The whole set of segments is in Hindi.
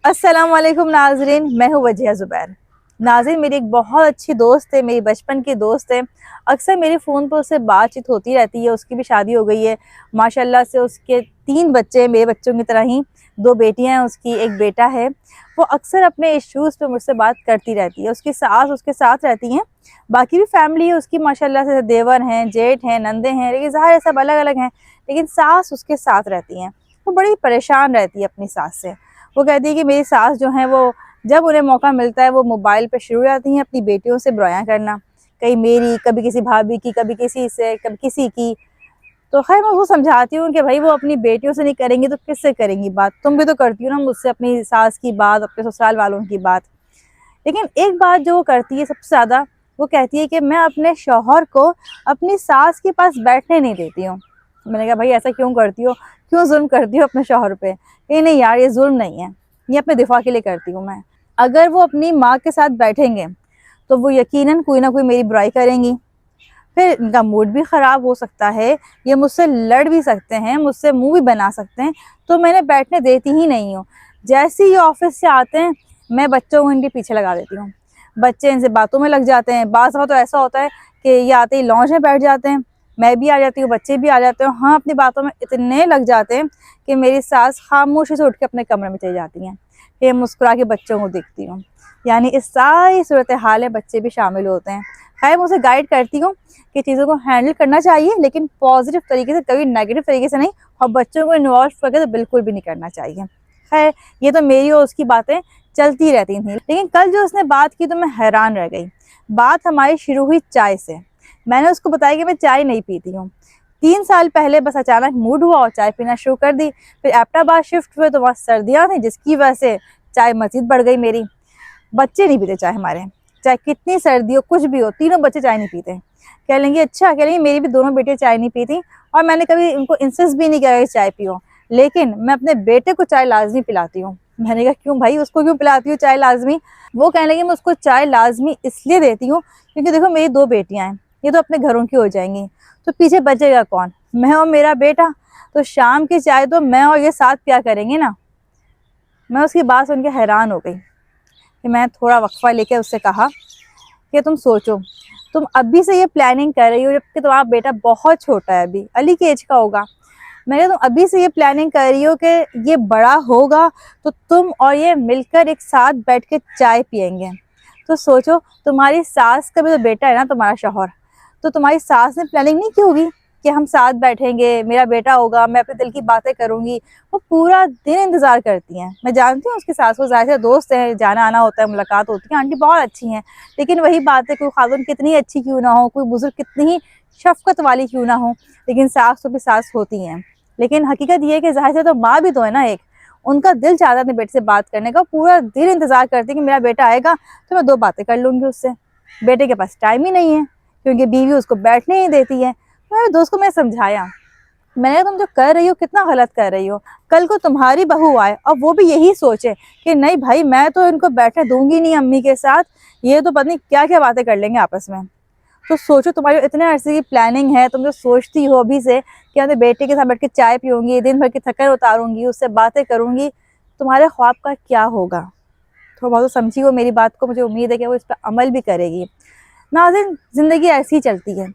अस्सलाम वालेकुम नाजरीन, मैं हूँ वजिया ज़ुबैर। नाज़रीन, मेरी एक बहुत अच्छी दोस्त है, मेरी बचपन की दोस्त है। अक्सर मेरे फ़ोन पर उससे बातचीत होती रहती है। उसकी भी शादी हो गई है माशाल्लाह से। उसके 3 बच्चे हैं, मेरे बच्चों की तरह ही। 2 बेटियां हैं उसकी, 1 बेटा है। वो अक्सर अपने इश्यूज़ पे मुझसे बात करती रहती है। उसकी सास उसके साथ रहती हैं, बाकी भी फैमिली है उसकी माशाल्लाह से, देवर हैं, जेठ हैं, नंदे हैं, लेकिन ज़ाहिर है सब अलग अलग हैं, लेकिन सास उसके साथ रहती हैं। वो बड़ी परेशान रहती है अपनी सास से। वो कहती है कि मेरी सास जो हैं वो जब उन्हें मौका मिलता है वो मोबाइल पे शुरू हो जाती हैं अपनी बेटियों से बुराइयां करना, कहीं मेरी, कभी किसी भाभी की, कभी किसी से, कभी किसी की। तो खैर मैं उसको समझाती हूँ कि भाई वो अपनी बेटियों से नहीं करेंगी तो किससे करेंगी बात। तुम भी तो करती हो ना मुझसे अपनी सास की बात, अपने ससुराल वालों की बात। लेकिन एक बात जो वो करती है सबसे ज़्यादा, वो कहती है कि मैं अपने शौहर को अपनी सास के पास बैठने नहीं देती हूँ। मैंने कहा भाई ऐसा क्यों करती हो, क्यों जुल्म करती हो अपने शौहर पे? कहीं नहीं यार, ये जुल्म नहीं है, ये अपने दिफा के लिए करती हूँ मैं। अगर वो अपनी माँ के साथ बैठेंगे तो वो यकीनन कोई ना कोई मेरी बुराई करेंगी, फिर इनका मूड भी ख़राब हो सकता है, ये मुझसे लड़ भी सकते हैं, मुझसे मुंह भी बना सकते हैं। तो मैंने बैठने देती ही नहीं हूँ। जैसे ही ऑफिस से आते हैं मैं बच्चों को इनके पीछे लगा देती हूँ। बच्चे इनसे बातों में लग जाते हैं। बाज़ दफ़ा तो ऐसा होता है कि ये आते ही लॉन्च में बैठ जाते हैं, मैं भी आ जाती हूँ, बच्चे भी आ जाते हैं। हाँ, अपनी बातों में इतने लग जाते हैं कि मेरी सास खामोशी से उठ के अपने कमरे में चली जाती हैं। फिर मुस्कुरा के बच्चों को देखती हूँ। यानी इस सारी सूरत हाल में बच्चे भी शामिल होते हैं। खैर मैं उसे गाइड करती हूँ कि चीज़ों को हैंडल करना चाहिए, लेकिन पॉजिटिव तरीके से, कभी नेगेटिव तरीके से नहीं। और बच्चों को इन्वॉल्व करके तो बिल्कुल भी नहीं करना चाहिए। खैर ये तो मेरी और उसकी बातें चलती रहती थी, लेकिन कल जो उसने बात की तो मैं हैरान रह गई। बात हमारी शुरू हुई चाय से। मैंने उसको बताया कि मैं चाय नहीं पीती हूँ। 3 साल पहले बस अचानक मूड हुआ और चाय पीना शुरू कर दी। फिर एबटाबाद शिफ्ट हुए तो वहाँ सर्दियाँ थी, जिसकी वजह से चाय मजीद बढ़ गई मेरी। बच्चे नहीं पीते चाय हमारे, चाहे कितनी सर्दी हो, कुछ भी हो, तीनों बच्चे चाय नहीं पीते। कह लेंगे अच्छा, कह लेंगे मेरी भी दोनों बेटियां चाय नहीं पीती, और मैंने कभी उनको इंसिस्ट भी नहीं किया कि चाय पियो, लेकिन मैं अपने बेटे को चाय लाजमी पिलाती हूँ। मैंने कहा क्यों भाई, उसको क्यों पिलाती हूँ चाय लाजमी? वो कहने लगे मैं उसको चाय लाजमी इसलिए देती हूँ क्योंकि देखो मेरी 2 बेटियां हैं, ये तो अपने घरों की हो जाएंगी, तो पीछे बचेगा कौन? मैं और मेरा बेटा। तो शाम की चाय तो मैं और ये साथ पिया करेंगे ना। मैं उसकी बात सुन के हैरान हो गई। कि मैं थोड़ा वक्फा लेके उससे कहा कि तुम सोचो, तुम अभी से ये प्लानिंग कर रही हो जबकि तुम्हारा बेटा बहुत छोटा है, अभी अली के एज का होगा। मैंने तुम अभी से ये प्लानिंग कर रही हो कि ये बड़ा होगा तो तुम और ये मिलकर एक साथ बैठ के चाय पियेंगे। तो सोचो, तुम्हारी सास का भी तो बेटा है ना तुम्हारा शौहर, तो तुम्हारी सास ने प्लानिंग नहीं की होगी कि हम साथ बैठेंगे, मेरा बेटा होगा, मैं अपने दिल की बातें करूंगी। वो पूरा दिन इंतजार करती हैं। मैं जानती हूँ उसकी सास को, ज़ाहिर से दोस्त है, जाना आना होता है, मुलाकात होती है, आंटी बहुत अच्छी हैं। लेकिन वही बात है, कोई खातून कितनी अच्छी क्यों ना हो, कोई बुजुर्ग कितनी ही शफकत वाली क्यों ना हो, लेकिन सास तो भी सास होती हैं। लेकिन हकीकत ये है कि ज़ाहिर से तो माँ भी तो है ना एक, उनका दिल चाहता है अपने बेटे से बात करने का, पूरा दिन इंतजार करती है कि मेरा बेटा आएगा तो मैं 2 बातें कर लूँगी उससे। बेटे के पास टाइम ही नहीं है क्योंकि बीवी उसको बैठने ही देती है। तो मेरे दोस्त को मैं समझाया, मैंने कहा तुम जो कर रही हो कितना गलत कर रही हो। कल को तुम्हारी बहू आए और वो भी यही सोचे कि नहीं भाई मैं तो इनको बैठने दूंगी नहीं अम्मी के साथ, ये तो पता नहीं क्या क्या बातें कर लेंगे आपस में। तो सोचो, तुम्हारी इतने अरसे की प्लानिंग है, तुम जो सोचती हो अभी से कि अपने बेटे के साथ बैठ के चाय पीऊंगी, दिन भर की थकन उतारूंगी, उससे बातें करूंगी, तुम्हारे ख्वाब का क्या होगा? थोड़ा बहुत तो समझी हो मेरी बात को, मुझे उम्मीद है कि वो इस पर अमल भी करेगी। नाज़रीन, ज़िंदगी ऐसी ही चलती है,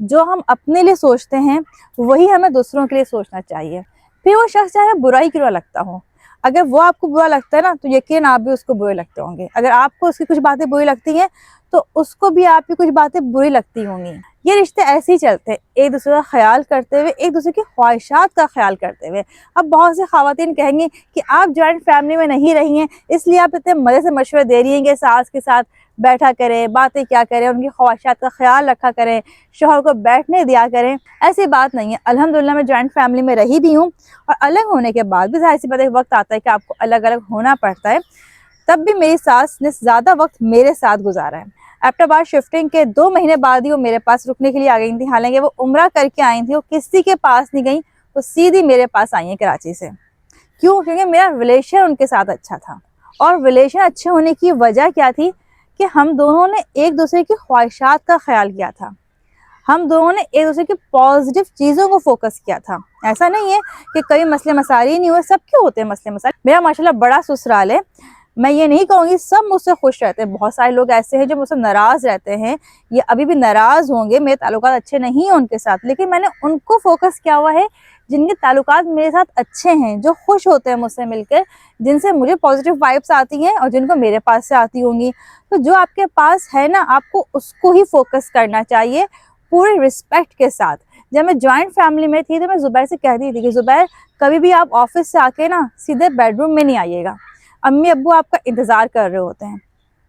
जो हम अपने लिए सोचते हैं वही हमें दूसरों के लिए सोचना चाहिए। फिर वो शख्स चाहे बुरा ही क्यों ना लगता हो, अगर वो आपको बुरा लगता है ना तो यकीन आप भी उसको बुरे लगते होंगे। अगर आपको उसकी कुछ बातें बुरी लगती हैं तो उसको भी आपकी कुछ बातें बुरी लगती होंगी। ये रिश्ते ऐसे ही चलते हैं, एक दूसरे का ख्याल करते हुए, एक दूसरे की ख्वाहिशात का ख्याल करते हुए। अब बहुत से ख़वातीन कहेंगी कि आप जॉइंट फैमिली में नहीं रही हैं, इसलिए आप इतने मज़े से मशवरे दे रही हैं कि सास के साथ बैठा करें, बातें क्या करें, उनकी ख्वाहिशात का ख्याल रखा करें, शौहर को बैठने दिया करें। ऐसी बात नहीं है। अल्हम्दुलिल्लाह मैं जॉइंट फैमिली में रही भी हूँ, और अलग होने के बाद भी ज़ाहिर सी बात है, वक्त आता है कि आपको अलग अलग होना पड़ता है। तब भी मेरी सास ने ज़्यादा वक्त मेरे साथ गुजारा है। एबटाबाद शिफ्टिंग के 2 महीने बाद ही वो मेरे पास रुकने के लिए आ गई थी। हालांकि वो उम्रा करके आई थी, वो किसी के पास नहीं गई, वो सीधी मेरे पास आई है कराची से। क्यों? क्योंकि मेरा रिलेशन उनके साथ अच्छा था। और रिलेशन अच्छे होने की वजह क्या थी कि हम दोनों ने एक दूसरे की ख्वाहिशात का ख्याल किया था। हम दोनों ने एक दूसरे की पॉजिटिव चीज़ों को फोकस किया था। ऐसा नहीं है कि कई मसले मसाइल ही नहीं हुए, सबके होते हैं मसले मसाइल। मेरा माशाल्लाह बड़ा ससुराल है, मैं ये नहीं कहूँगी सब मुझसे खुश रहते हैं। बहुत सारे लोग ऐसे हैं जो मुझसे नाराज़ रहते हैं, ये अभी भी नाराज़ होंगे, मेरे ताल्लुकात अच्छे नहीं हैं उनके साथ, लेकिन मैंने उनको फोकस किया हुआ है जिनके ताल्लुकात मेरे साथ अच्छे हैं, जो खुश होते हैं मुझसे मिलकर, जिनसे मुझे पॉजिटिव वाइब्स आती हैं और जिनको मेरे पास से आती होंगी। तो जो आपके पास है ना, आपको उसको ही फोकस करना चाहिए पूरे रिस्पेक्ट के साथ। जब मैं जॉइंट फैमिली में थी तो मैं ज़ुबैर से कहती थी कि ज़ुबैर कभी भी आप ऑफिस से आके ना सीधे बेडरूम में नहीं आइएगा, अम्मी अब्बू आपका इंतज़ार कर रहे होते हैं।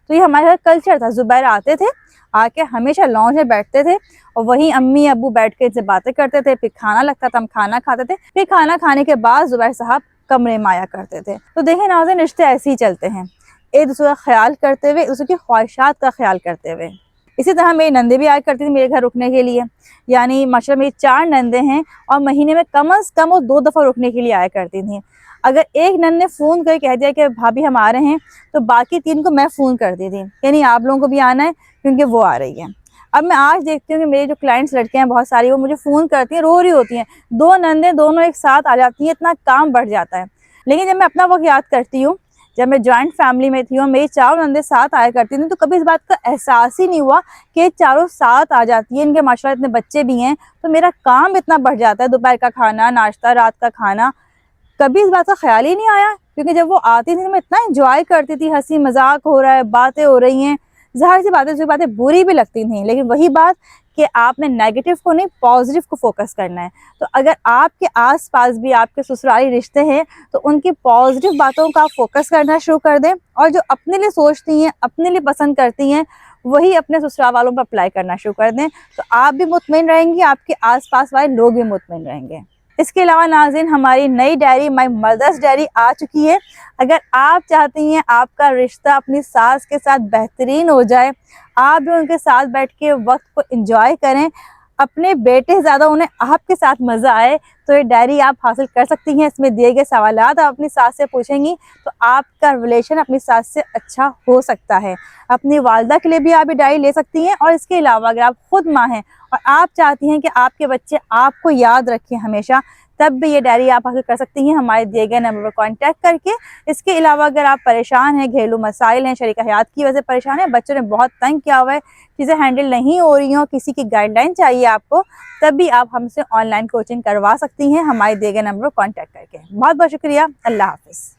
तो ये हमारे घर कल्चर था। ज़ुबैर आते थे, आके हमेशा लॉन्ज में बैठते थे और वहीं अम्मी अब्बू बैठ के इनसे बातें करते थे, फिर खाना लगता था, हम खाना खाते थे, फिर खाना खाने के बाद ज़ुबैर साहब कमरे में आया करते थे। तो देखें नाज़रीन, रिश्ते ऐसे ही चलते हैं, एक दूसरे का ख्याल करते हुए, एक दूसरे की ख्वाहिशात का ख्याल करते हुए। इसी तरह मेरी नंदे भी आया करती थी मेरे घर रुकने के लिए, यानी माशाल्लाह मेरी 4 नंदे हैं और महीने में कम से कम वो 2 दफ़ा रुकने के लिए आया करती थी। अगर एक नंद ने फ़ोन करके कह दिया कि भाभी हम आ रहे हैं, तो बाकी 3 को मैं फ़ोन करती थी कि नहीं आप लोगों को भी आना है क्योंकि वो आ रही है। अब मैं आज देखती हूँ कि मेरे जो क्लाइंट्स लड़के हैं बहुत सारी, वो मुझे फ़ोन करती हैं, रो रही होती हैं, 2 नंदें दोनों एक साथ आ जाती हैं, इतना काम बढ़ जाता है। लेकिन जब मैं अपना वक़्त याद करती हूँ, जब मैं जॉइंट फैमिली में थी और मेरी 4 नंदें साथ आया करती थी, तो कभी इस बात का एहसास ही नहीं हुआ कि ये चारों साथ आ जाती हैं। इनके माशाल्लाह इतने बच्चे भी हैं, तो मेरा काम इतना बढ़ जाता है, दोपहर का खाना, नाश्ता, रात का खाना, कभी इस बात का ख्याल ही नहीं आया। क्योंकि जब वो आती थी तो मैं इतना एंजॉय करती थी, हंसी मजाक हो रहा है, बातें हो रही हैं, ज़ाहिर सी बातें, जो बातें बुरी भी लगती थी, लेकिन वही बात कि आपने नेगेटिव को नहीं पॉजिटिव को फोकस करना है। तो अगर आपके आसपास भी आपके ससुराली रिश्ते हैं तो उनकी पॉजिटिव बातों का फोकस करना शुरू कर दें, और जो अपने लिए सोचती हैं, अपने लिए पसंद करती हैं, वही अपने ससुराल वालों पर अप्लाई करना शुरू कर दें। तो आप भी मुतमईन रहेंगी, आपके आसपास वाले लोग भी मुतमईन रहेंगे। इसके अलावा नाज़रीन, हमारी नई डायरी माई मदर्स डायरी आ चुकी है। अगर आप चाहती हैं आपका रिश्ता अपनी सास के साथ बेहतरीन हो जाए, आप भी उनके साथ बैठ के वक्त को एंजॉय करें, अपने बेटे ज़्यादा उन्हें आपके साथ मज़ा आए, तो ये डायरी आप हासिल कर सकती हैं। इसमें दिए गए सवालात आप अपनी सास से पूछेंगी तो आपका रिलेशन अपनी सास से अच्छा हो सकता है। अपनी वालदा के लिए भी आप ये डायरी ले सकती हैं। और इसके अलावा अगर आप खुद माँ हैं और आप चाहती हैं कि आपके बच्चे आपको याद रखें हमेशा, तब भी ये डायरी आप हासिल कर सकती हैं हमारे दिए गए नंबर पर कॉन्टैक्ट करके। इसके अलावा अगर आप परेशान हैं, घरेलू मसाइल हैं, शरीक हयात की वजह से परेशान हैं, बच्चों ने बहुत तंग किया हुआ है, चीज़ें हैंडल नहीं हो रही हों, किसी की गाइडलाइन चाहिए आपको, तब भी आप हमसे ऑनलाइन कोचिंग करवा सकती हैं हमारे दिए गए नंबर पर कॉन्टैक्ट करके। बहुत बहुत शुक्रिया। अल्लाह हाफ़िज़।